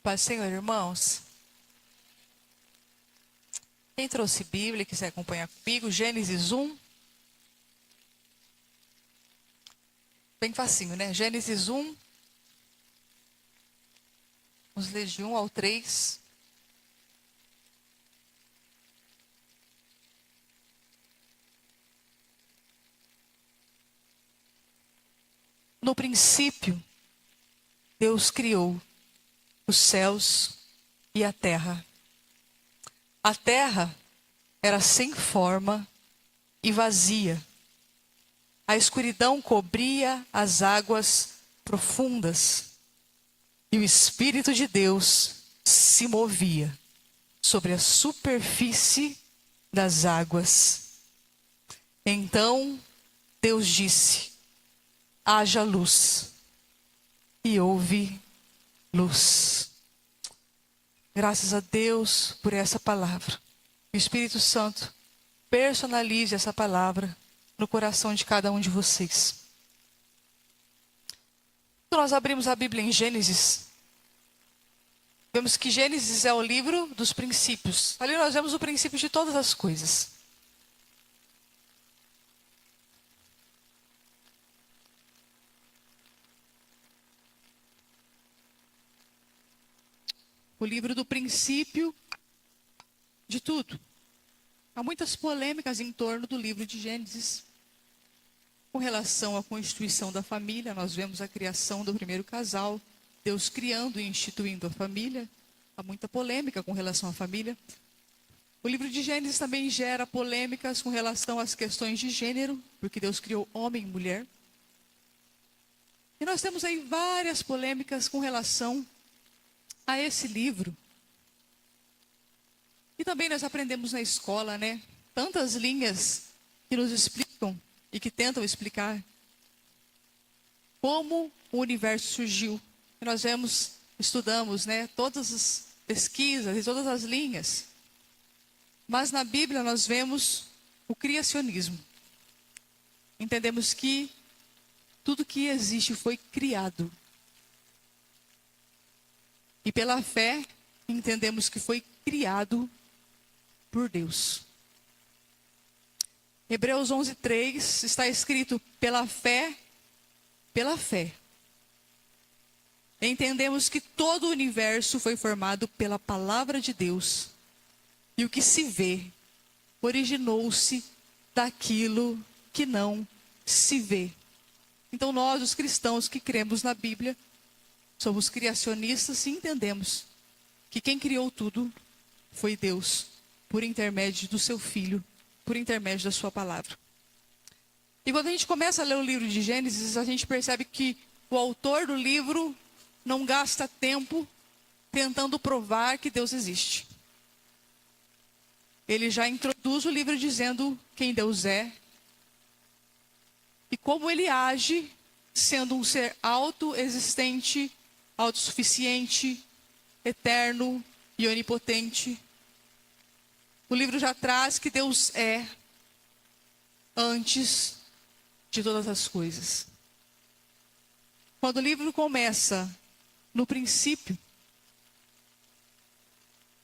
Paz do Senhor, irmãos. Quem trouxe Bíblia e quiser acompanhar comigo, Gênesis 1. Bem facinho, né? Gênesis 1. Vamos ler de 1 ao 3. No princípio, Deus criou os céus e a terra. A terra era sem forma e vazia. A escuridão cobria as águas profundas. E o Espírito de Deus se movia sobre a superfície das águas. Então Deus disse: haja luz. E houve luz. Graças a Deus por essa palavra. O Espírito Santo personalize essa palavra no coração de cada um de vocês. Quando nós abrimos a Bíblia em Gênesis, vemos que Gênesis é o livro dos princípios. Ali nós vemos o princípio de todas as coisas. O livro do princípio de tudo. Há muitas polêmicas em torno do livro de Gênesis. Com relação à constituição da família, nós vemos a criação do primeiro casal, Deus criando e instituindo a família. Há muita polêmica com relação à família. O livro de Gênesis também gera polêmicas com relação às questões de gênero, porque Deus criou homem e mulher. E nós temos aí várias polêmicas com relação a esse livro. E também nós aprendemos na escola, né? Tantas linhas que nos explicam e que tentam explicar como o universo surgiu. E nós estudamos, né? Todas as pesquisas e todas as linhas. Mas na Bíblia nós vemos o criacionismo. Entendemos que tudo que existe foi criado. E pela fé, entendemos que foi criado por Deus. Hebreus 11:3 está escrito: pela fé. Entendemos que todo o universo foi formado pela palavra de Deus. E o que se vê originou-se daquilo que não se vê. Então nós, os cristãos que cremos na Bíblia, somos criacionistas e entendemos que quem criou tudo foi Deus, por intermédio do seu Filho, por intermédio da sua palavra. E quando a gente começa a ler o livro de Gênesis, a gente percebe que o autor do livro não gasta tempo tentando provar que Deus existe. Ele já introduz o livro dizendo quem Deus é e como ele age, sendo um ser autoexistente, autossuficiente, eterno e onipotente. O livro já traz que Deus é antes de todas as coisas. Quando o livro começa no princípio,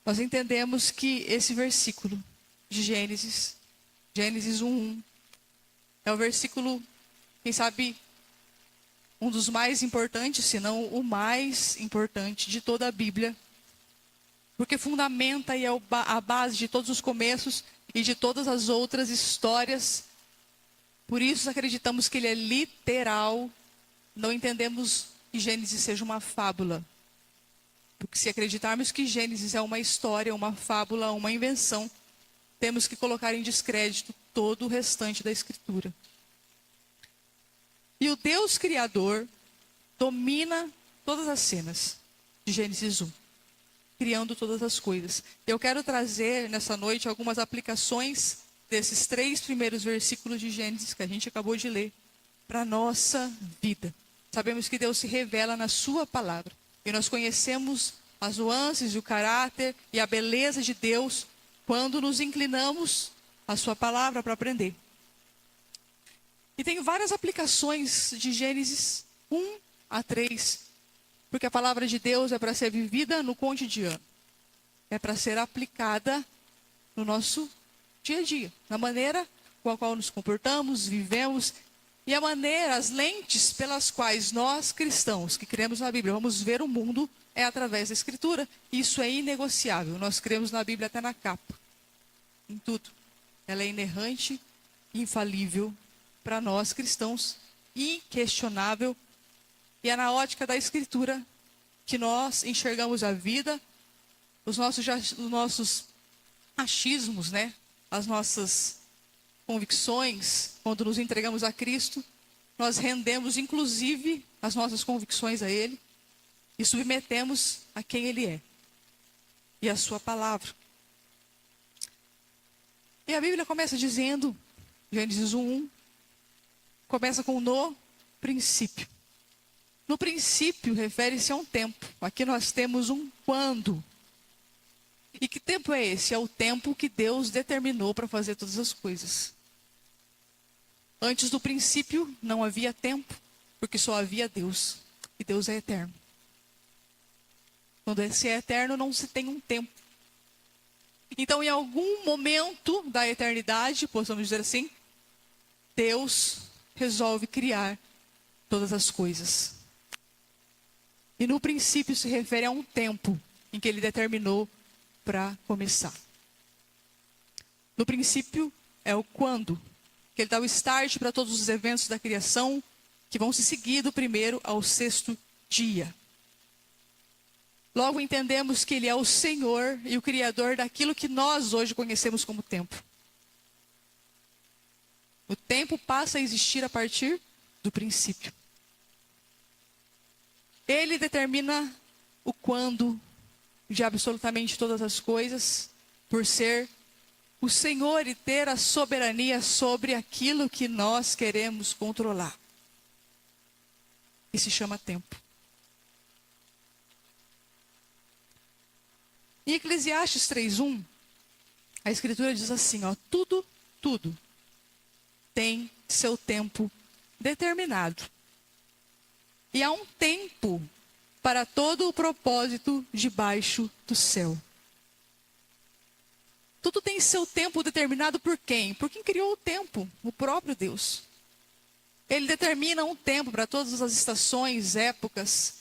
nós entendemos que esse versículo de Gênesis 1:1, é o versículo, quem sabe, um dos mais importantes, se não o mais importante de toda a Bíblia, porque fundamenta e é a base de todos os começos e de todas as outras histórias. Por isso acreditamos que ele é literal. Não entendemos que Gênesis seja uma fábula. Porque se acreditarmos que Gênesis é uma história, uma fábula, uma invenção, temos que colocar em descrédito todo o restante da Escritura. E o Deus Criador domina todas as cenas de Gênesis 1, criando todas as coisas. Eu quero trazer nessa noite algumas aplicações desses 3 primeiros versículos de Gênesis que a gente acabou de ler para a nossa vida. Sabemos que Deus se revela na sua palavra. E nós conhecemos as nuances e o caráter e a beleza de Deus quando nos inclinamos à sua palavra para aprender. E tem várias aplicações de Gênesis 1 a 3 Porque a palavra de Deus é para ser vivida no cotidiano. É para ser aplicada no nosso dia a dia. Na maneira com a qual nos comportamos, vivemos. E a maneira, as lentes pelas quais nós cristãos que cremos na Bíblia vamos ver o mundo é através da Escritura. Isso é inegociável. Nós cremos na Bíblia até na capa. Em tudo. Ela é inerrante, infalível para nós cristãos, inquestionável. E é na ótica da Escritura que nós enxergamos a vida, os nossos achismos, né? As nossas convicções. Quando nos entregamos a Cristo, nós rendemos inclusive as nossas convicções a Ele e submetemos a quem Ele é e a sua palavra. E a Bíblia começa dizendo, Gênesis 1:1, começa com no princípio. No princípio refere-se a um tempo. Aqui nós temos um quando. E que tempo é esse? É o tempo que Deus determinou para fazer todas as coisas. Antes do princípio não havia tempo, porque só havia Deus. E Deus é eterno. Quando se é eterno, não se tem um tempo. Então, em algum momento da eternidade, possamos dizer assim, Deus resolve criar todas as coisas. E no princípio se refere a um tempo em que Ele determinou para começar. No princípio é o quando, que Ele dá o start para todos os eventos da criação que vão se seguir do primeiro ao sexto dia. Logo entendemos que Ele é o Senhor e o Criador daquilo que nós hoje conhecemos como tempo. O tempo passa a existir a partir do princípio. Ele determina o quando de absolutamente todas as coisas, por ser o Senhor e ter a soberania sobre aquilo que nós queremos controlar. E se chama tempo. Em Eclesiastes 3:1, a Escritura diz assim, ó, tudo tem seu tempo determinado. E há um tempo para todo o propósito debaixo do céu. Tudo tem seu tempo determinado por quem? Por quem criou o tempo, o próprio Deus. Ele determina um tempo para todas as estações, épocas,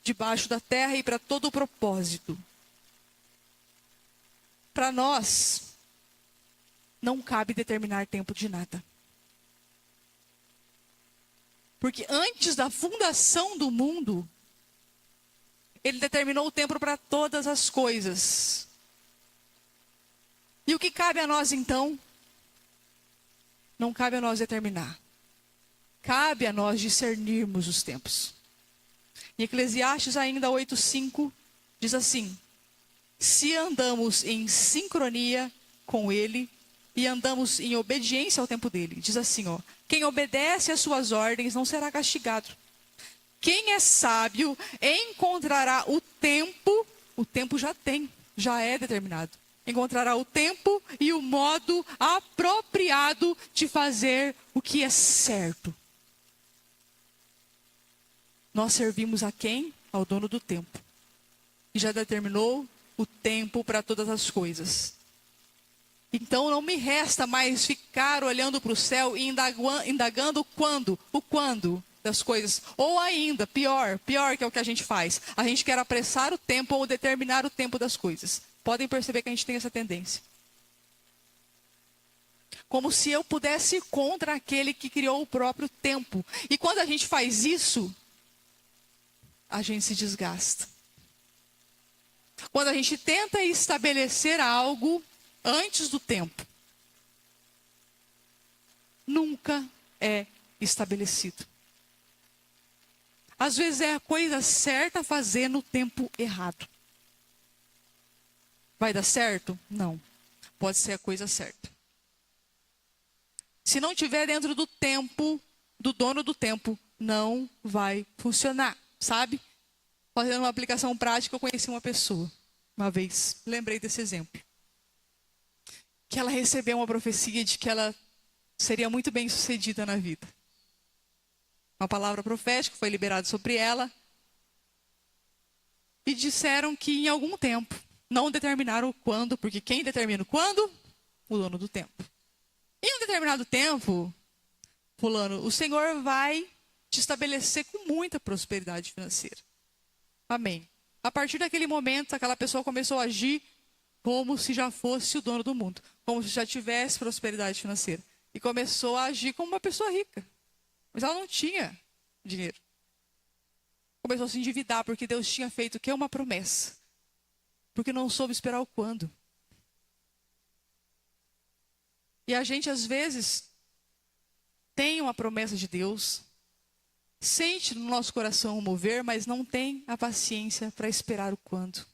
debaixo da terra e para todo o propósito. Para nós, não cabe determinar tempo de nada. Porque antes da fundação do mundo, Ele determinou o tempo para todas as coisas. E o que cabe a nós então? Não cabe a nós determinar. Cabe a nós discernirmos os tempos. Em Eclesiastes ainda 8:5 diz assim: se andamos em sincronia com Ele e andamos em obediência ao tempo dele. Diz assim, ó, quem obedece às suas ordens não será castigado. Quem é sábio encontrará o tempo já é determinado. Encontrará o tempo e o modo apropriado de fazer o que é certo. Nós servimos a quem? Ao dono do tempo. E já determinou o tempo para todas as coisas. Então não me resta mais ficar olhando para o céu e indagando o quando das coisas. Ou ainda, pior que é o que a gente faz. A gente quer apressar o tempo ou determinar o tempo das coisas. Podem perceber que a gente tem essa tendência. Como se eu pudesse ir contra aquele que criou o próprio tempo. E quando a gente faz isso, a gente se desgasta. Quando a gente tenta estabelecer algo antes do tempo, nunca é estabelecido. Às vezes é a coisa certa a fazer no tempo errado. Vai dar certo? Não. Pode ser a coisa certa. Se não estiver dentro do tempo, do dono do tempo, não vai funcionar, sabe? Fazendo uma aplicação prática, eu conheci uma pessoa, uma vez, lembrei desse exemplo. Que ela recebeu uma profecia de que ela seria muito bem sucedida na vida. Uma palavra profética foi liberada sobre ela. e disseram que em algum tempo, não determinaram quando, porque quem determina o quando? O dono do tempo. Em um determinado tempo, fulano, o Senhor vai te estabelecer com muita prosperidade financeira. Amém. A partir daquele momento, aquela pessoa começou a agir como se já fosse o dono do mundo, como se já tivesse prosperidade financeira. E começou a agir como uma pessoa rica. Mas ela não tinha dinheiro. Começou a se endividar porque Deus tinha feito o quê? Uma promessa. Porque não soube esperar o quando. E a gente, às vezes, tem uma promessa de Deus, sente no nosso coração o mover, mas não tem a paciência para esperar o quando.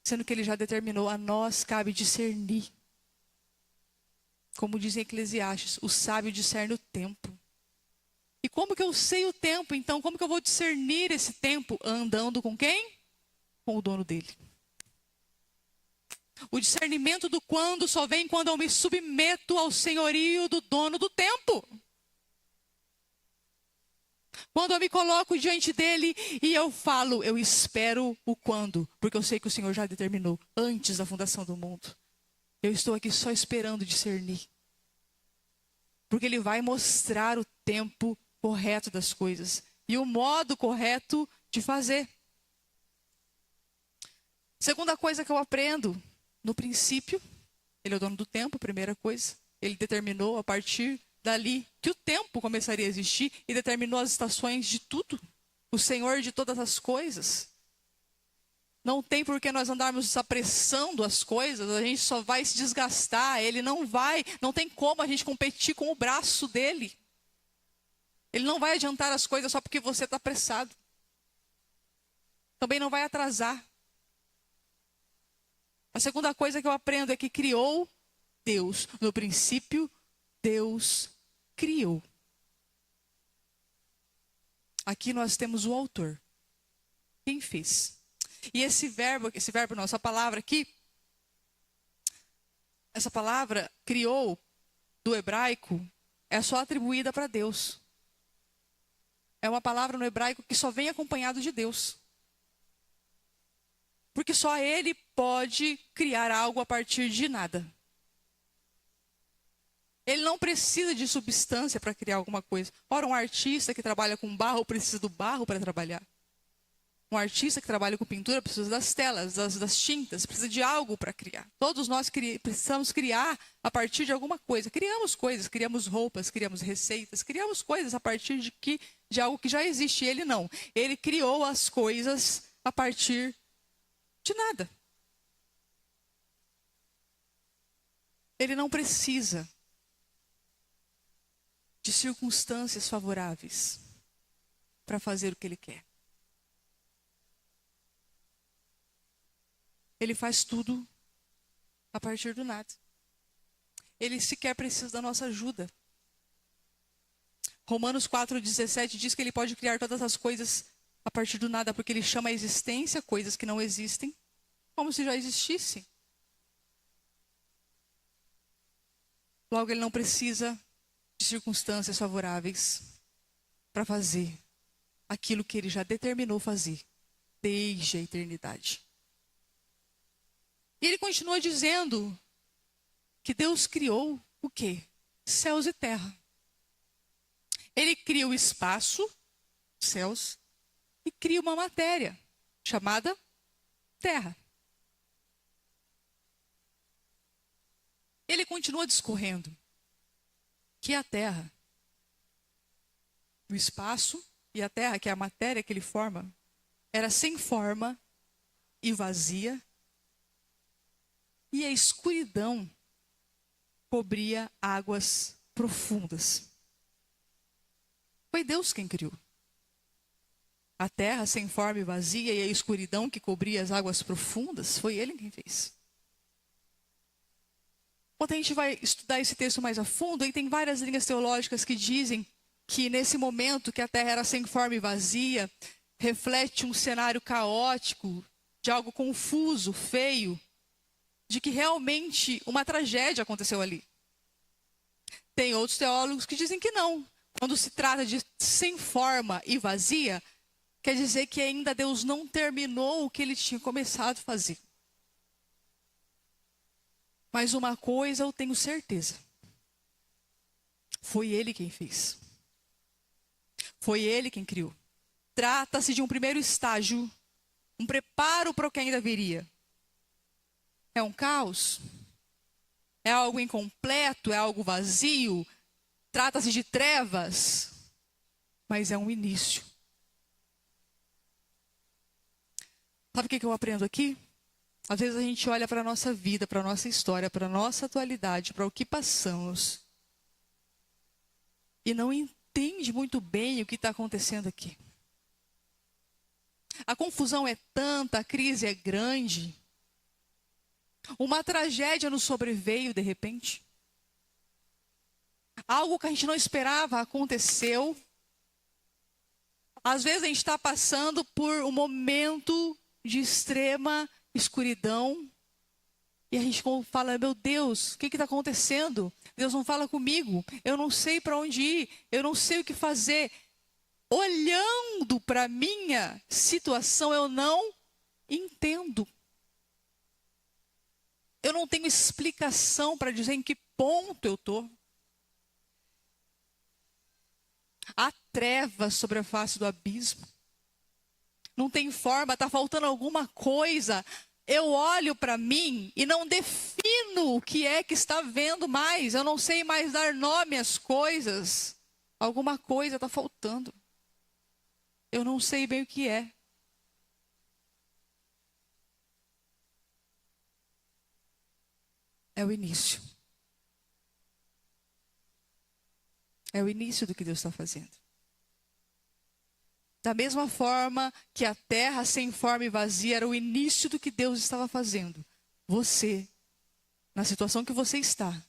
Sendo que Ele já determinou, a nós cabe discernir. Como diz em Eclesiastes, o sábio discerne o tempo. E como que eu sei o tempo, então? Como que eu vou discernir esse tempo? Andando com quem? Com o dono dele. O discernimento do quando só vem quando eu me submeto ao senhorio do dono do tempo. Quando eu me coloco diante dele e eu falo, eu espero o quando, porque eu sei que o Senhor já determinou antes da fundação do mundo. Eu estou aqui só esperando discernir. Porque Ele vai mostrar o tempo correto das coisas e o modo correto de fazer. Segunda coisa que eu aprendo, no princípio, Ele é o dono do tempo, primeira coisa. Ele determinou a partir dali que o tempo começaria a existir e determinou as estações de tudo. O Senhor de todas as coisas. Não tem por que nós andarmos apressando as coisas, a gente só vai se desgastar, Ele não tem como a gente competir com o braço dele. Ele não vai adiantar as coisas só porque você está apressado. Também não vai atrasar. A segunda coisa que eu aprendo é que criou Deus. No princípio, Deus criou. Aqui nós temos o autor. Quem fez? E essa palavra aqui, essa palavra criou do hebraico é só atribuída para Deus. É uma palavra no hebraico que só vem acompanhado de Deus. Porque só Ele pode criar algo a partir de nada. Ele não precisa de substância para criar alguma coisa. Ora, um artista que trabalha com barro precisa do barro para trabalhar. Um artista que trabalha com pintura precisa das telas, das tintas, precisa de algo para criar. Todos nós precisamos criar a partir de alguma coisa. Criamos coisas, criamos roupas, criamos receitas, criamos coisas a partir de algo que já existe. Ele não. Ele criou as coisas a partir de nada. Ele não precisa de circunstâncias favoráveis para fazer o que Ele quer. Ele faz tudo a partir do nada. Ele sequer precisa da nossa ajuda. Romanos 4,17 diz que Ele pode criar todas as coisas a partir do nada, porque Ele chama a existência coisas que não existem, como se já existissem. Logo, Ele não precisa de circunstâncias favoráveis para fazer aquilo que Ele já determinou fazer desde a eternidade. E Ele continua dizendo que Deus criou o quê? Céus e terra. Ele cria o espaço, céus, e cria uma matéria chamada terra. Ele continua discorrendo que a terra, o espaço e a terra, que é a matéria que ele forma, era sem forma e vazia, e a escuridão cobria águas profundas. Foi Deus quem criou. A terra sem forma e vazia e a escuridão que cobria as águas profundas, foi Ele quem fez. Quando a gente vai estudar esse texto mais a fundo, e tem várias linhas teológicas que dizem que nesse momento que a terra era sem forma e vazia, reflete um cenário caótico, de algo confuso, feio, de que realmente uma tragédia aconteceu ali. Tem outros teólogos que dizem que não. Quando se trata de sem forma e vazia, quer dizer que ainda Deus não terminou o que ele tinha começado a fazer. Mas uma coisa eu tenho certeza. Foi ele quem fez. Foi ele quem criou. Trata-se de um primeiro estágio, um preparo para o que ainda viria. É um caos? É algo incompleto? É algo vazio? Trata-se de trevas? Mas é um início. Sabe o que eu aprendo aqui? Às vezes a gente olha para a nossa vida, para a nossa história, para a nossa atualidade, para o que passamos, e não entende muito bem o que está acontecendo aqui. A confusão é tanta, a crise é grande. Uma tragédia nos sobreveio de repente. Algo que a gente não esperava aconteceu. Às vezes a gente está passando por um momento de extrema escuridão. E a gente fala, meu Deus, o que está acontecendo? Deus não fala comigo. Eu não sei para onde ir. Eu não sei o que fazer. Olhando para a minha situação, eu não entendo. Eu não tenho explicação para dizer em que ponto eu estou. Há trevas sobre a face do abismo. Não tem forma, está faltando alguma coisa. Eu olho para mim e não defino o que é que está vendo mais. Eu não sei mais dar nome às coisas. Alguma coisa está faltando. Eu não sei bem o que é. É o início. É o início do que Deus está fazendo. Da mesma forma que a terra sem forma e vazia era o início do que Deus estava fazendo. Você, na situação que você está,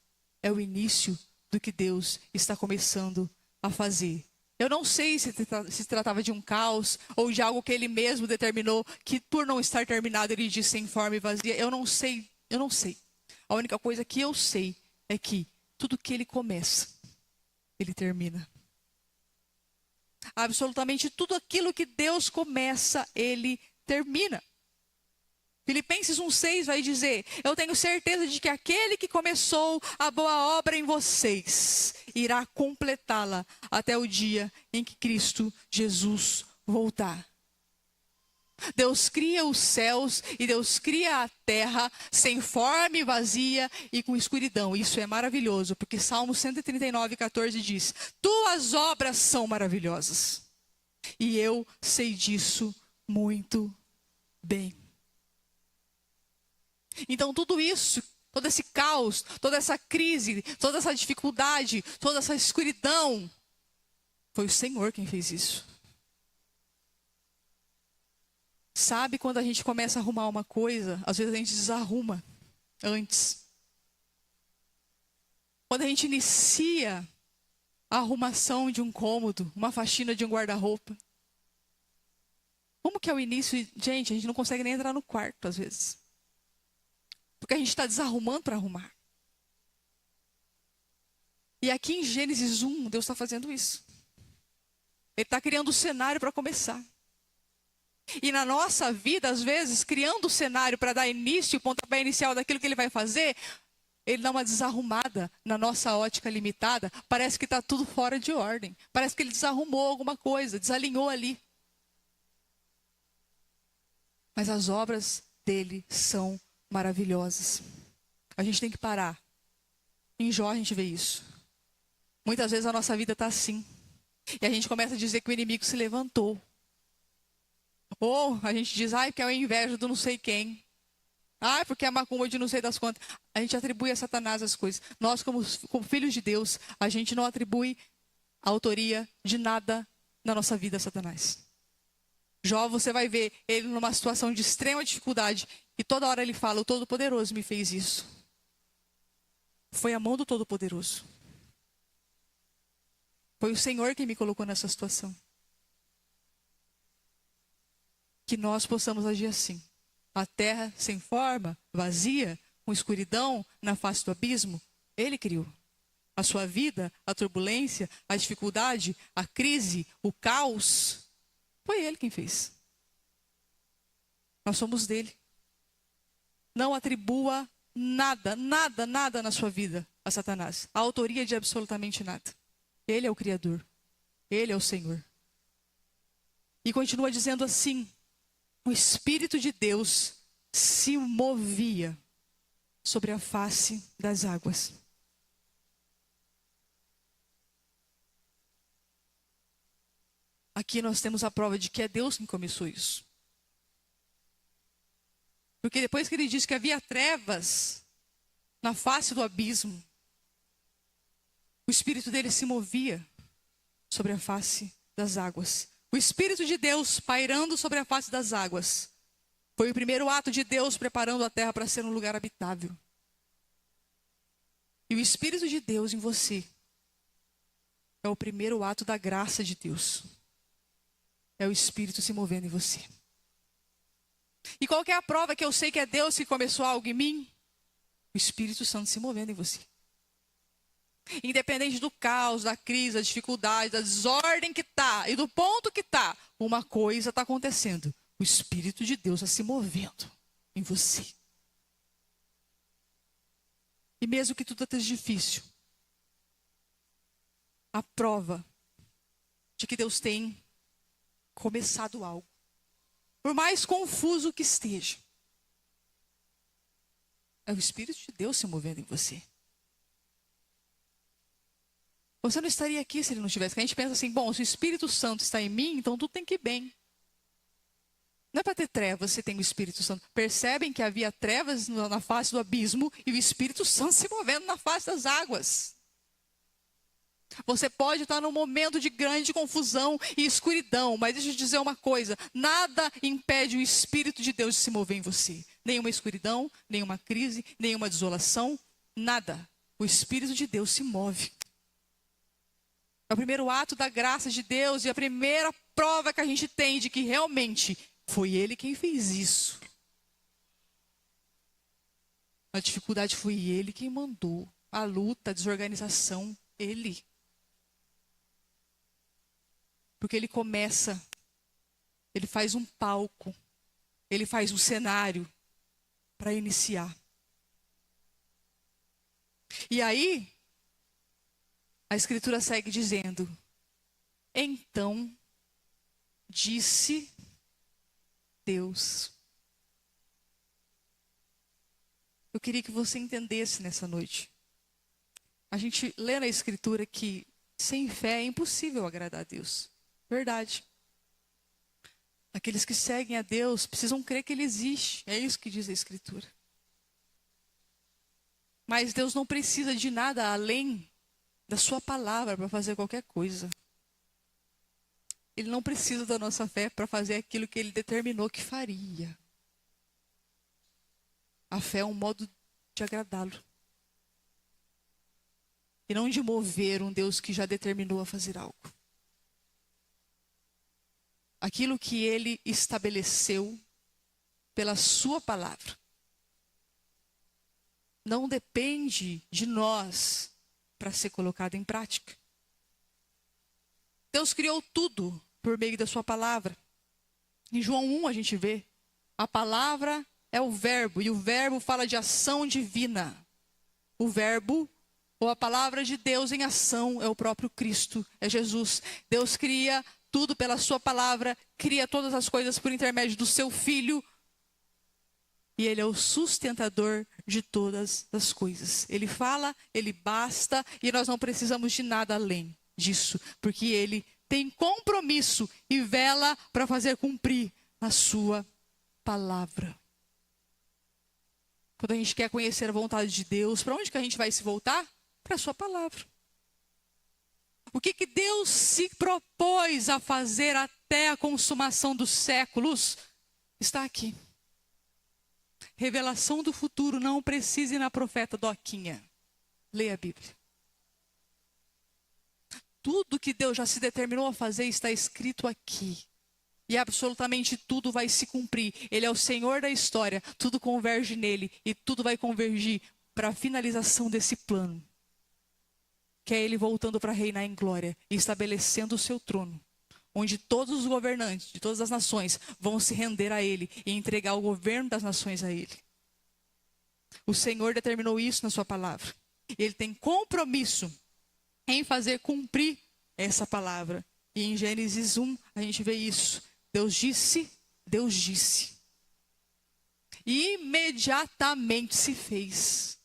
é o início do que Deus está começando a fazer. Eu não sei se tratava de um caos ou de algo que ele mesmo determinou, que por não estar terminado ele disse sem forma e vazia. Eu não sei. A única coisa que eu sei é que tudo que ele começa, ele termina. Absolutamente tudo aquilo que Deus começa, ele termina. Filipenses 1,6 vai dizer: eu tenho certeza de que aquele que começou a boa obra em vocês irá completá-la até o dia em que Cristo Jesus voltar. Deus cria os céus e Deus cria a terra sem forma e vazia e com escuridão. Isso é maravilhoso, porque Salmo 139:14 diz: tuas obras são maravilhosas. E eu sei disso muito bem. Então tudo isso, todo esse caos, toda essa crise, toda essa dificuldade, toda essa escuridão, foi o Senhor quem fez isso. Sabe quando a gente começa a arrumar uma coisa, às vezes a gente desarruma antes. Quando a gente inicia a arrumação de um cômodo, uma faxina de um guarda-roupa. Como que é o início? Gente, a gente não consegue nem entrar no quarto às vezes. Porque a gente está desarrumando para arrumar. E aqui em Gênesis 1, Deus está fazendo isso. Ele está criando o cenário para começar. E na nossa vida, às vezes, criando o cenário para dar início, o pontapé inicial daquilo que ele vai fazer, ele dá uma desarrumada na nossa ótica limitada. Parece que está tudo fora de ordem. Parece que ele desarrumou alguma coisa, desalinhou ali. Mas as obras dele são maravilhosas. A gente tem que parar. Em Jó a gente vê isso. Muitas vezes a nossa vida está assim. E a gente começa a dizer que o inimigo se levantou. Ou a gente diz, porque é a inveja do não sei quem. Porque é a macumba de não sei das quantas. A gente atribui a Satanás as coisas. Nós, como filhos de Deus, a gente não atribui a autoria de nada na nossa vida a Satanás. Jó, você vai ver ele numa situação de extrema dificuldade. E toda hora ele fala, o Todo-Poderoso me fez isso. Foi a mão do Todo-Poderoso. Foi o Senhor quem me colocou nessa situação. Que nós possamos agir assim. A terra sem forma, vazia, com escuridão na face do abismo, Ele criou. A sua vida, a turbulência, a dificuldade, a crise, o caos, Foi Ele quem fez. Nós somos dele. Não atribua nada, nada, nada na sua vida a Satanás. A autoria de absolutamente nada. Ele é o Criador. Ele é o Senhor. E continua dizendo assim: o Espírito de Deus se movia sobre a face das águas. Aqui nós temos a prova de que é Deus quem começou isso. Porque depois que ele disse que havia trevas na face do abismo, o Espírito dele se movia sobre a face das águas. O Espírito de Deus pairando sobre a face das águas foi o primeiro ato de Deus preparando a terra para ser um lugar habitável. E o Espírito de Deus em você é o primeiro ato da graça de Deus. É o Espírito se movendo em você. E qual que é a prova que eu sei que é Deus que começou algo em mim? O Espírito Santo se movendo em você. Independente do caos, da crise, da dificuldade, da desordem que está e do ponto que está, uma coisa está acontecendo. O Espírito de Deus está se movendo em você. E mesmo que tudo esteja difícil, a prova de que Deus tem começado algo, por mais confuso que esteja, é o Espírito de Deus se movendo em você. Você não estaria aqui se ele não estivesse. A gente pensa assim, bom, se o Espírito Santo está em mim, então tudo tem que ir bem. Não é para ter trevas, você tem o Espírito Santo. Percebem que havia trevas na face do abismo e o Espírito Santo se movendo na face das águas. Você pode estar num momento de grande confusão e escuridão, mas deixa eu te dizer uma coisa: nada impede o Espírito de Deus de se mover em você. Nenhuma escuridão, nenhuma crise, nenhuma desolação, nada. O Espírito de Deus se move. É o primeiro ato da graça de Deus e a primeira prova que a gente tem de que realmente foi Ele quem fez isso. A dificuldade foi Ele quem mandou. A luta, a desorganização, Ele. Porque Ele começa, Ele faz um palco, Ele faz um cenário para iniciar. E aí, a Escritura segue dizendo: então disse Deus. Eu queria que você entendesse nessa noite. A gente lê na Escritura que sem fé é impossível agradar a Deus. Verdade. Aqueles que seguem a Deus precisam crer que Ele existe. É isso que diz a Escritura. Mas Deus não precisa de nada além da sua palavra para fazer qualquer coisa. Ele não precisa da nossa fé para fazer aquilo que Ele determinou que faria. A fé é um modo de agradá-lo. E não de mover um Deus que já determinou a fazer algo. Aquilo que Ele estabeleceu pela sua palavra não depende de nós para ser colocado em prática. Deus criou tudo por meio da sua palavra. Em João 1 a gente vê, a palavra é o verbo, e o verbo fala de ação divina. O verbo, ou a palavra de Deus em ação, é o próprio Cristo, é Jesus. Deus cria tudo pela sua palavra, cria todas as coisas por intermédio do seu Filho, e Ele é o sustentador de todas as coisas. Ele fala, Ele basta, e nós não precisamos de nada além disso, porque Ele tem compromisso e vela para fazer cumprir a sua palavra. Quando a gente quer conhecer a vontade de Deus, para onde que a gente vai se voltar? Para a sua palavra. O que Deus se propôs a fazer até a consumação dos séculos está aqui. Revelação do futuro, não precisa ir na profeta Doquinha. Leia a Bíblia. Tudo que Deus já se determinou a fazer está escrito aqui. E absolutamente tudo vai se cumprir. Ele é o Senhor da história. Tudo converge nele. E tudo vai convergir para a finalização desse plano. Que é Ele voltando para reinar em glória. E estabelecendo o seu trono. onde todos os governantes de todas as nações vão se render a ele e entregar o governo das nações a ele. O Senhor determinou isso na sua palavra. Ele tem compromisso em fazer cumprir essa palavra. E em Gênesis 1 a gente vê isso. Deus disse, Deus disse. E imediatamente se fez.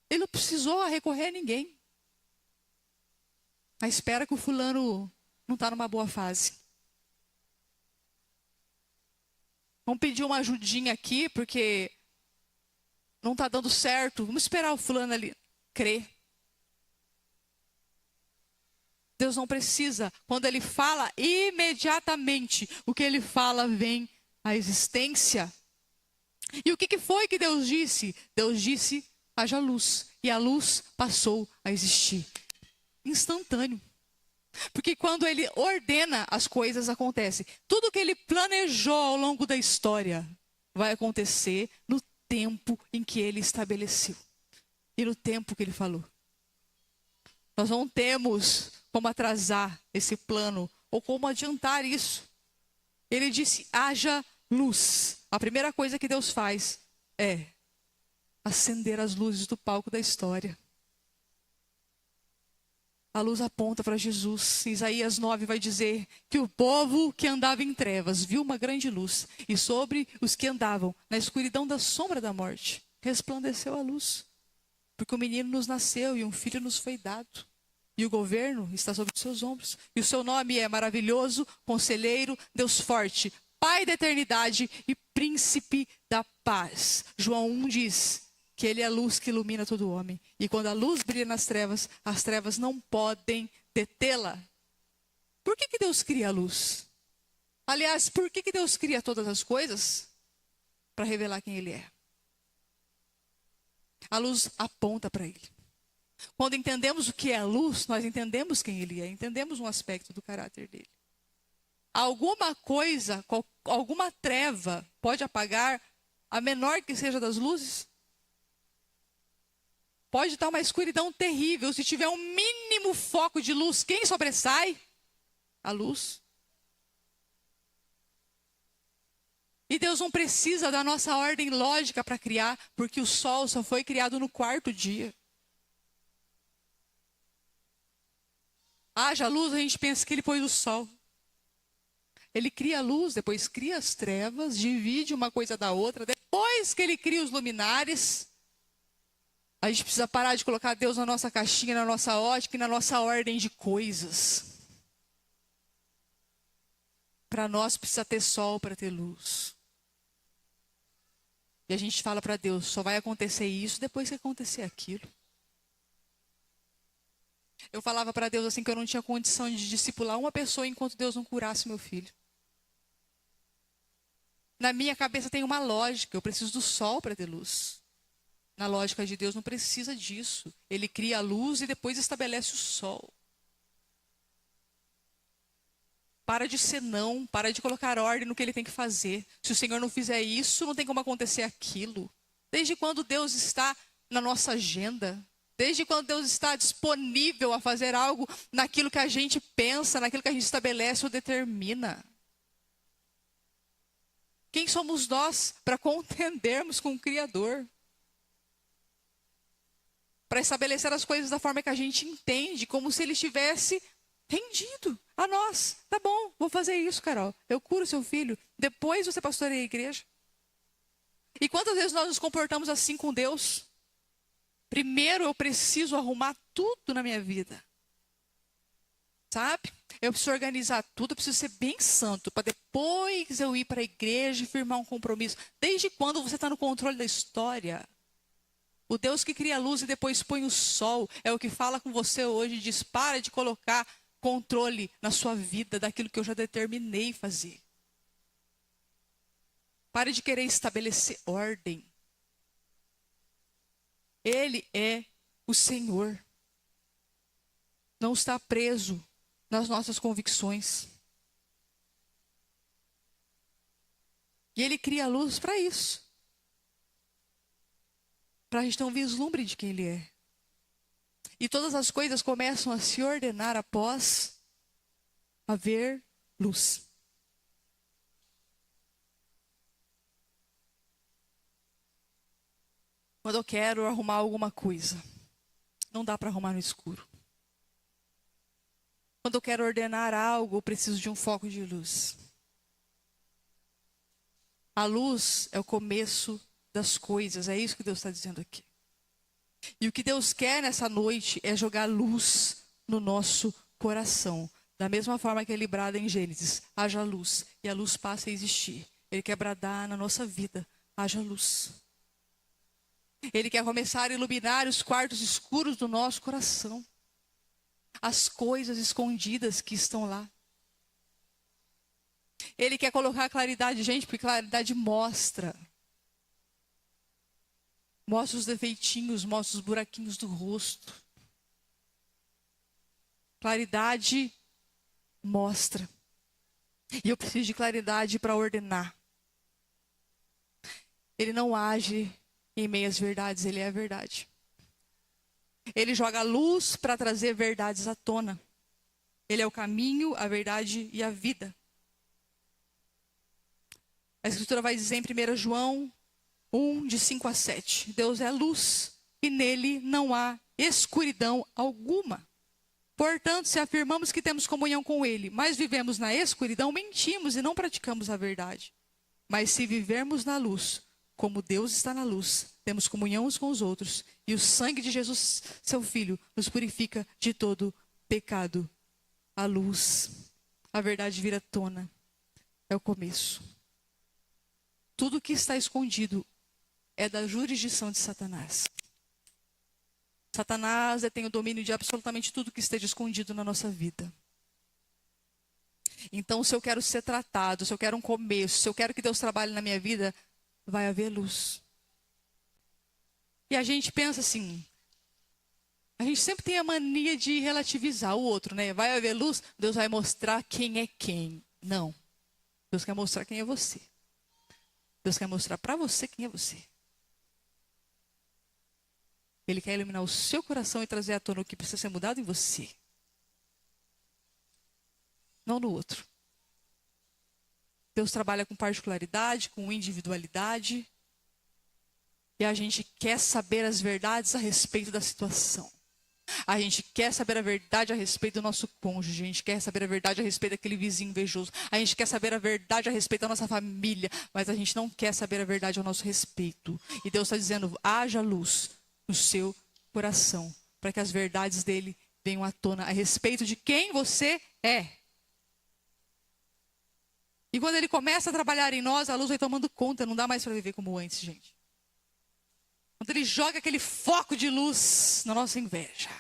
Ele não precisou recorrer a ninguém. A espera que o fulano não está numa boa fase. Vamos pedir uma ajudinha aqui, porque não está dando certo. Vamos esperar o fulano ali crer. Deus não precisa. Quando ele fala, imediatamente o que ele fala vem à existência. E o que foi que Deus disse? Deus disse, haja luz. E a luz passou a existir. Instantâneo. Porque quando ele ordena, as coisas acontecem. Tudo que ele planejou ao longo da história vai acontecer no tempo em que ele estabeleceu. E no tempo que ele falou. Nós não temos como atrasar esse plano ou como adiantar isso. Ele disse, haja luz. A primeira coisa que Deus faz é acender as luzes do palco da história. A luz aponta para Jesus. Isaías 9 vai dizer que o povo que andava em trevas viu uma grande luz. E sobre os que andavam na escuridão da sombra da morte, resplandeceu a luz. Porque o menino nos nasceu e um filho nos foi dado. E o governo está sobre os seus ombros. E o seu nome é maravilhoso, conselheiro, Deus forte, Pai da eternidade e príncipe da paz. João 1 diz que ele é a luz que ilumina todo homem. E quando a luz brilha nas trevas, as trevas não podem detê-la. Por que Deus cria a luz? Aliás, por que Deus cria todas as coisas? Para revelar quem ele é. A luz aponta para ele. Quando entendemos o que é a luz, nós entendemos quem ele é, entendemos um aspecto do caráter dele. Alguma coisa, alguma treva pode apagar a menor que seja das luzes? Pode estar uma escuridão terrível, se tiver um mínimo foco de luz, quem sobressai? A luz. E Deus não precisa da nossa ordem lógica para criar, porque o sol só foi criado no quarto dia. Haja luz, a gente pensa que ele pôs o sol. Ele cria a luz, depois cria as trevas, divide uma coisa da outra. Depois que ele cria os luminares, a gente precisa parar de colocar Deus na nossa caixinha, na nossa ótica e na nossa ordem de coisas. Para nós precisa ter sol para ter luz. E a gente fala para Deus, só vai acontecer isso depois que acontecer aquilo. Eu falava para Deus assim que eu não tinha condição de discipular uma pessoa enquanto Deus não curasse meu filho. Na minha cabeça tem uma lógica, eu preciso do sol para ter luz. Na lógica de Deus não precisa disso. Ele cria a luz e depois estabelece o sol. Para de ser não, para de colocar ordem no que ele tem que fazer. Se o Senhor não fizer isso, não tem como acontecer aquilo. Desde quando Deus está na nossa agenda? Desde quando Deus está disponível a fazer algo naquilo que a gente pensa, naquilo que a gente estabelece ou determina? Quem somos nós para contendermos com o Criador? Para estabelecer as coisas da forma que a gente entende, como se ele estivesse rendido a nós. Tá bom, vou fazer isso, Carol. Eu curo seu filho. Depois você pastoreia a igreja. E quantas vezes nós nos comportamos assim com Deus? Primeiro eu preciso arrumar tudo na minha vida. Sabe? Eu preciso organizar tudo, eu preciso ser bem santo, para depois eu ir para a igreja e firmar um compromisso. Desde quando você está no controle da história? O Deus que cria a luz e depois põe o sol, é o que fala com você hoje e diz, para de colocar controle na sua vida daquilo que eu já determinei fazer. Pare de querer estabelecer ordem. Ele é o Senhor. Não está preso nas nossas convicções. E ele cria a luz para isso. Para a gente ter um vislumbre de quem ele é. E todas as coisas começam a se ordenar após haver luz. Quando eu quero arrumar alguma coisa, não dá para arrumar no escuro. Quando eu quero ordenar algo, eu preciso de um foco de luz. A luz é o começo das coisas, é isso que Deus está dizendo aqui. E o que Deus quer nessa noite é jogar luz no nosso coração. Da mesma forma que é librada em Gênesis, haja luz, e a luz passa a existir. Ele quer bradar na nossa vida, haja luz. Ele quer começar a iluminar os quartos escuros do nosso coração. As coisas escondidas que estão lá. Ele quer colocar claridade, gente, porque claridade mostra. Mostra os defeitinhos, mostra os buraquinhos do rosto. Claridade mostra. E eu preciso de claridade para ordenar. Ele não age em meias verdades, ele é a verdade. Ele joga luz para trazer verdades à tona. Ele é o caminho, a verdade e a vida. A Escritura vai dizer em 1 João 1, de 5 a 7. Deus é luz e nele não há escuridão alguma. Portanto, se afirmamos que temos comunhão com ele, mas vivemos na escuridão, mentimos e não praticamos a verdade. Mas se vivermos na luz, como Deus está na luz, temos comunhão uns com os outros, e o sangue de Jesus, seu Filho, nos purifica de todo pecado. A luz, a verdade vira à tona, é o começo. Tudo que está escondido é da jurisdição de Satanás. Satanás detém o domínio de absolutamente tudo que esteja escondido na nossa vida. Então, se eu quero ser tratado, se eu quero um começo, se eu quero que Deus trabalhe na minha vida, vai haver luz. E a gente pensa assim, a gente sempre tem a mania de relativizar o outro, né? Vai haver luz, Deus vai mostrar quem é quem. Não. Deus quer mostrar quem é você. Deus quer mostrar para você quem é você. Ele quer iluminar o seu coração e trazer à tona o que precisa ser mudado em você. Não no outro. Deus trabalha com particularidade, com individualidade. E a gente quer saber as verdades a respeito da situação. A gente quer saber a verdade a respeito do nosso cônjuge. A gente quer saber a verdade a respeito daquele vizinho invejoso. A gente quer saber a verdade a respeito da nossa família. Mas a gente não quer saber a verdade ao nosso respeito. E Deus está dizendo, haja luz no seu coração, para que as verdades dele venham à tona a respeito de quem você é. E quando ele começa a trabalhar em nós, a luz vai tomando conta, não dá mais para viver como antes, gente. Quando ele joga aquele foco de luz na nossa inveja,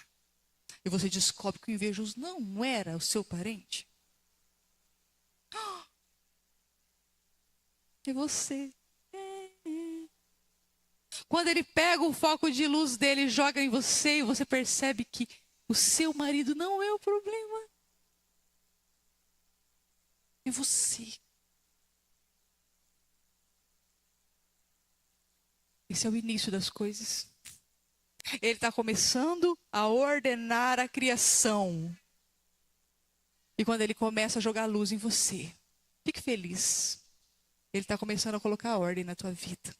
e você descobre que o invejoso não era o seu parente. E você? Quando ele pega o foco de luz dele e joga em você, e você percebe que o seu marido não é o problema. É você. Esse é o início das coisas. Ele está começando a ordenar a criação. E quando ele começa a jogar luz em você, fique feliz. Ele está começando a colocar ordem na tua vida.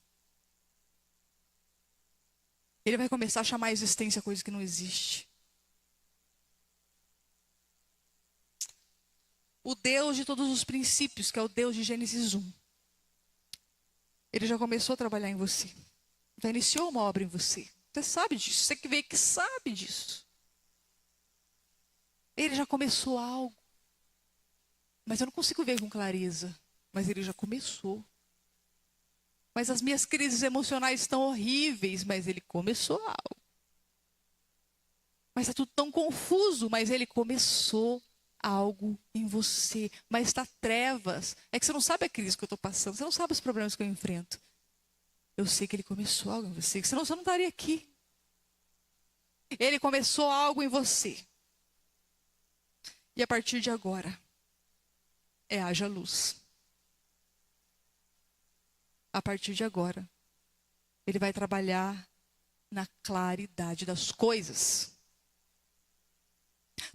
Ele vai começar a chamar a existência coisa que não existe. O Deus de todos os princípios, que é o Deus de Gênesis 1. Ele já começou a trabalhar em você. Já iniciou uma obra em você. Você sabe disso. Você que veio que sabe disso. Ele já começou algo. Mas eu não consigo ver com clareza. Mas ele já começou. Mas as minhas crises emocionais estão horríveis. Mas ele começou algo. Mas está tudo tão confuso. Mas ele começou algo em você. Mas está trevas. É que você não sabe a crise que eu estou passando. Você não sabe os problemas que eu enfrento. Eu sei que ele começou algo em você. Senão você não estaria aqui. Ele começou algo em você. E a partir de agora, haja luz. A partir de agora, ele vai trabalhar na claridade das coisas.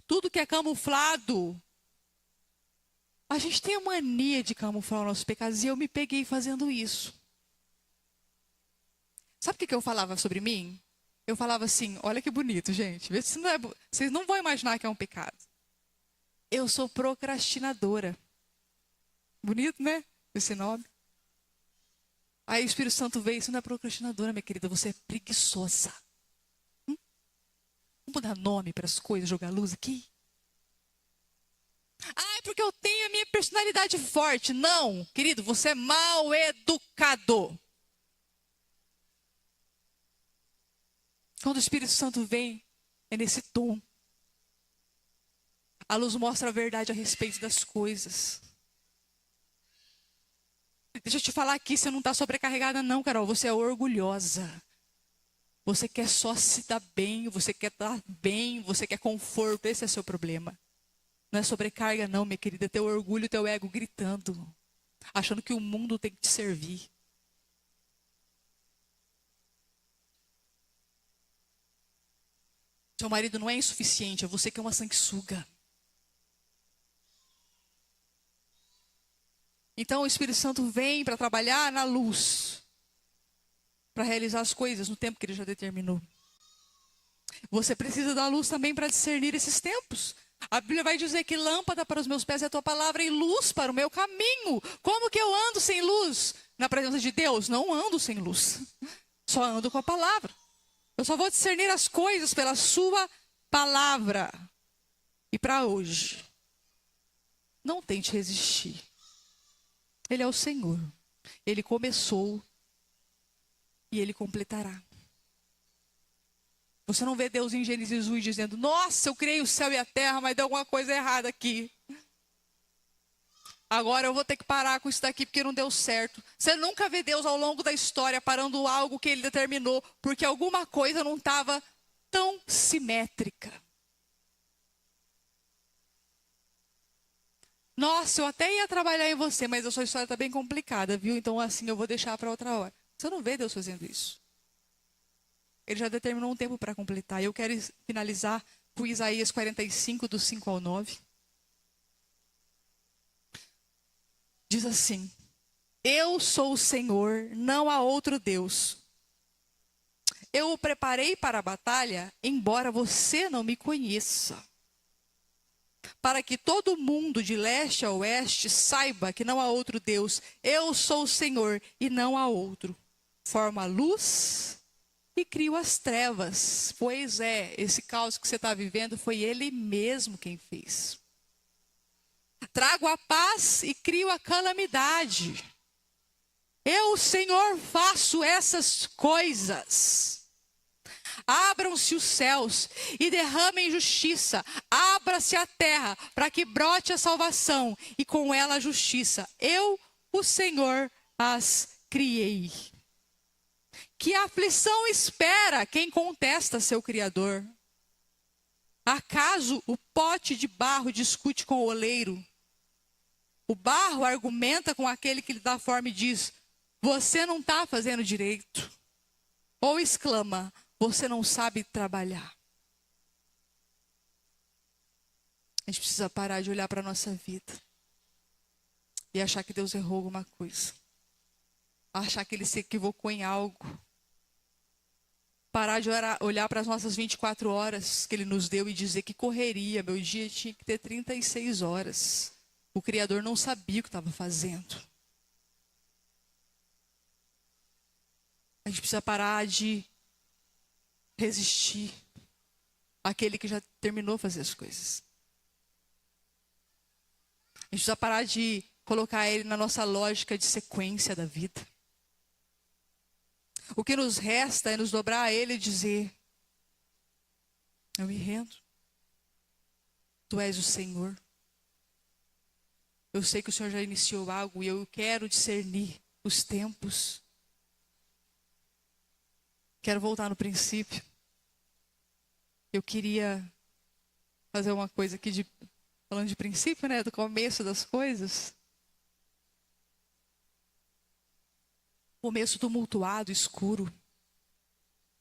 Tudo que é camuflado A gente tem a mania de camuflar os nossos pecados e eu me peguei fazendo isso. Sabe o que eu falava sobre mim? Eu falava assim, olha que bonito, gente. Vê se não é, vocês não vão imaginar que é um pecado. Eu sou procrastinadora. Bonito, né? Esse nome. Aí o Espírito Santo veio, você não é procrastinadora, minha querida, você é preguiçosa. Vamos dar nome para as coisas, jogar luz aqui? Ah, é porque eu tenho a minha personalidade forte. Não, querido, você é mal educado. Quando o Espírito Santo vem, é nesse tom. A luz mostra a verdade a respeito das coisas. Deixa eu te falar aqui, você não está sobrecarregada não, Carol. Você é orgulhosa. Você quer só se dar bem, você quer estar bem, você quer conforto. Esse é o seu problema. Não é sobrecarga não, minha querida. É teu orgulho, teu ego gritando. Achando que o mundo tem que te servir. Seu marido não é insuficiente, é você que é uma sanguessuga. Então o Espírito Santo vem para trabalhar na luz. Para realizar as coisas no tempo que ele já determinou. Você precisa da luz também para discernir esses tempos. A Bíblia vai dizer que lâmpada para os meus pés é a tua palavra e luz para o meu caminho. Como que eu ando sem luz? Na presença de Deus, não ando sem luz. Só ando com a palavra. Eu só vou discernir as coisas pela sua palavra. E para hoje, não tente resistir. Ele é o Senhor. Ele começou e ele completará. Você não vê Deus em Gênesis 1 dizendo, nossa, eu criei o céu e a terra, mas deu alguma coisa errada aqui. Agora eu vou ter que parar com isso daqui porque não deu certo. Você nunca vê Deus ao longo da história parando algo que ele determinou, porque alguma coisa não estava tão simétrica. Nossa, eu até ia trabalhar em você, mas a sua história está bem complicada, viu? Então assim eu vou deixar para outra hora. Você não vê Deus fazendo isso. Ele já determinou um tempo para completar. Eu quero finalizar com Isaías 45, do 5 ao 9. Diz assim: eu sou o Senhor, não há outro Deus. Eu o preparei para a batalha, embora você não me conheça. Para que todo mundo de leste a oeste saiba que não há outro Deus. Eu sou o Senhor e não há outro. Formo a luz e crio as trevas. Pois é, esse caos que você está vivendo foi Ele mesmo quem fez. Trago a paz e crio a calamidade. Eu, Senhor, faço essas coisas. Abram-se os céus e derramem justiça. Abra-se a terra para que brote a salvação e com ela a justiça. Eu, o Senhor, as criei. Que aflição espera quem contesta seu Criador? Acaso o pote de barro discute com o oleiro? O barro argumenta com aquele que lhe dá forma e diz, você não está fazendo direito. Ou exclama, você não sabe trabalhar. A gente precisa parar de olhar para a nossa vida e achar que Deus errou alguma coisa. Achar que Ele se equivocou em algo. Parar de olhar para as nossas 24 horas que Ele nos deu e dizer que correria. Meu dia tinha que ter 36 horas. O Criador não sabia o que estava fazendo. A gente precisa parar de resistir àquele que já terminou fazer as coisas. A gente precisa parar de colocar Ele na nossa lógica de sequência da vida. O que nos resta é nos dobrar a Ele e dizer, eu me rendo. Tu és o Senhor. Eu sei que o Senhor já iniciou algo e eu quero discernir os tempos. Quero voltar no princípio. Eu queria fazer uma coisa aqui, falando de princípio, né? Do começo das coisas. Começo tumultuado, escuro.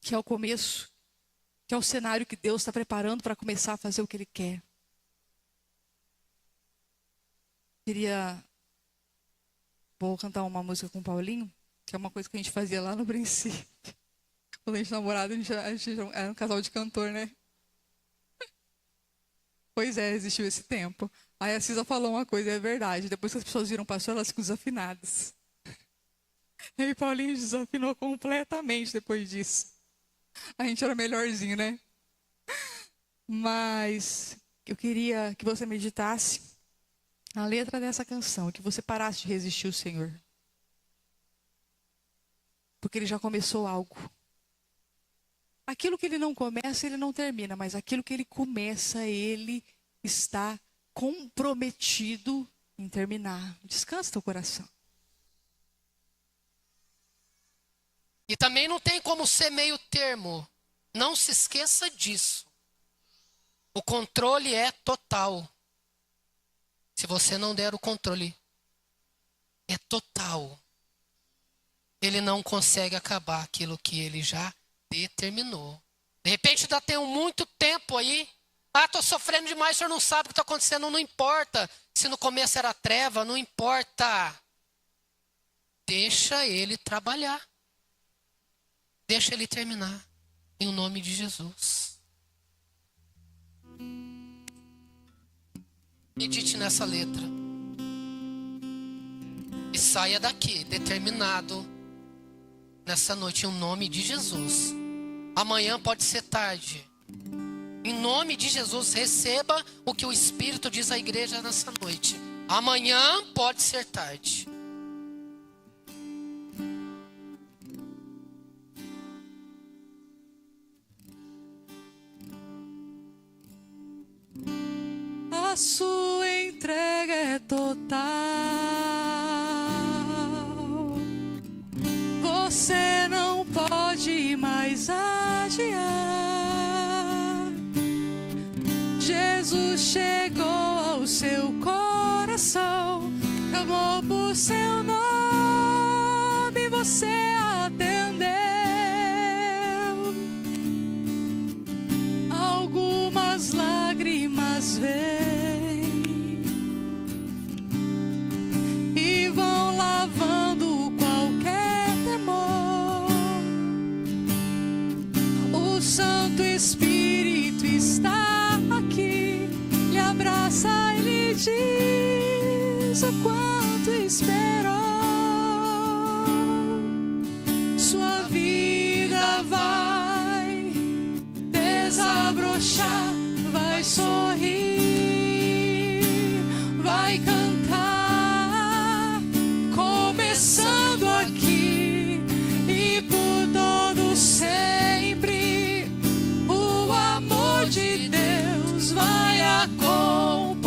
Que é o começo. Que é o cenário que Deus está preparando para começar a fazer o que Ele quer. Vou cantar uma música com o Paulinho, que é uma coisa que a gente fazia lá no princípio. Quando a gente namorava, a gente era um casal de cantor, né? Pois é, existiu esse tempo. Aí a Cisa falou uma coisa, é verdade. Depois que as pessoas viram pastor, elas ficam desafinadas. E o Paulinho desafinou completamente depois disso. A gente era melhorzinho, né? Mas eu queria que você meditasse a letra dessa canção, que você parasse de resistir o Senhor. Porque Ele já começou algo. Aquilo que Ele não começa, Ele não termina. Mas aquilo que Ele começa, Ele está comprometido em terminar. Descansa teu coração. E também não tem como ser meio termo. Não se esqueça disso. O controle é total. Se você não der o controle, é total. Ele não consegue acabar aquilo que ele já determinou. De repente ainda tem muito tempo aí. Estou sofrendo demais, o senhor não sabe o que está acontecendo. Não importa. Se no começo era treva, não importa. Deixa ele trabalhar. Deixa ele terminar. Em nome de Jesus. Medite nessa letra. E saia daqui determinado nessa noite em nome de Jesus. Amanhã pode ser tarde. Em nome de Jesus, receba o que o Espírito diz à igreja nessa noite. Amanhã pode ser tarde. A sua entrega é total. Você não pode mais adiar. Jesus chegou ao seu coração, clamou por seu nome, você atendeu. Algumas lágrimas vêm e vão lavando qualquer temor. O Santo Espírito está aqui, lhe abraça e lhe diz o quanto esperou. Sua vida vai desabrochar, vai sorrir, vai cantar, começando aqui e por todo sempre. O amor de Deus vai acompanhar.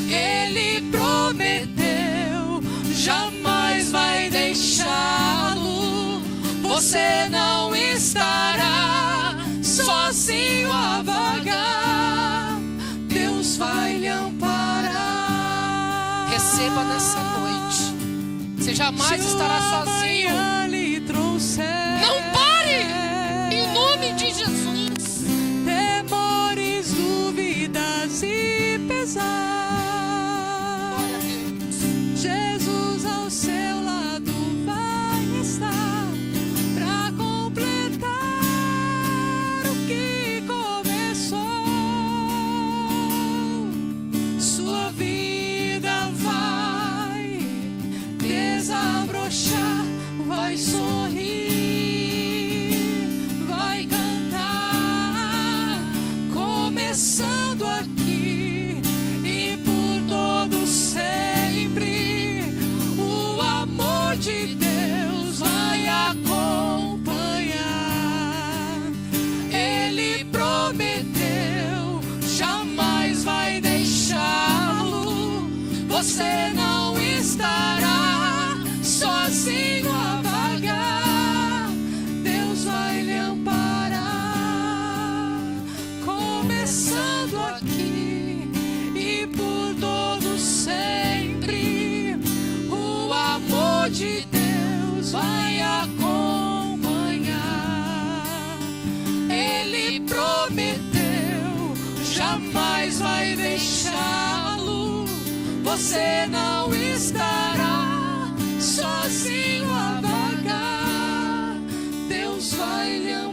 Ele prometeu, jamais vai deixá-lo. Você não estará sozinho a vagar. Deus vai lhe amparar. Receba nessa noite. Você jamais estará sozinho. Não pare! Em nome de Jesus. Temores, dúvidas e pesar. Jesus ao seu lado vai estar para completar o que começou. Sua vida vai desabrochar, vai sorrir, vai cantar, começando aqui e por todo sempre. O amor de Deus vai acompanhar. Ele prometeu, jamais vai deixá-lo. Você não estará sozinho a vagar. Deus vai lhe amparar. Começando aqui e por todo sempre. O amor de Deus vai acompanhar. Ele prometeu, jamais vai deixá-lo. você não estará sozinho a vagar. Deus vai lhe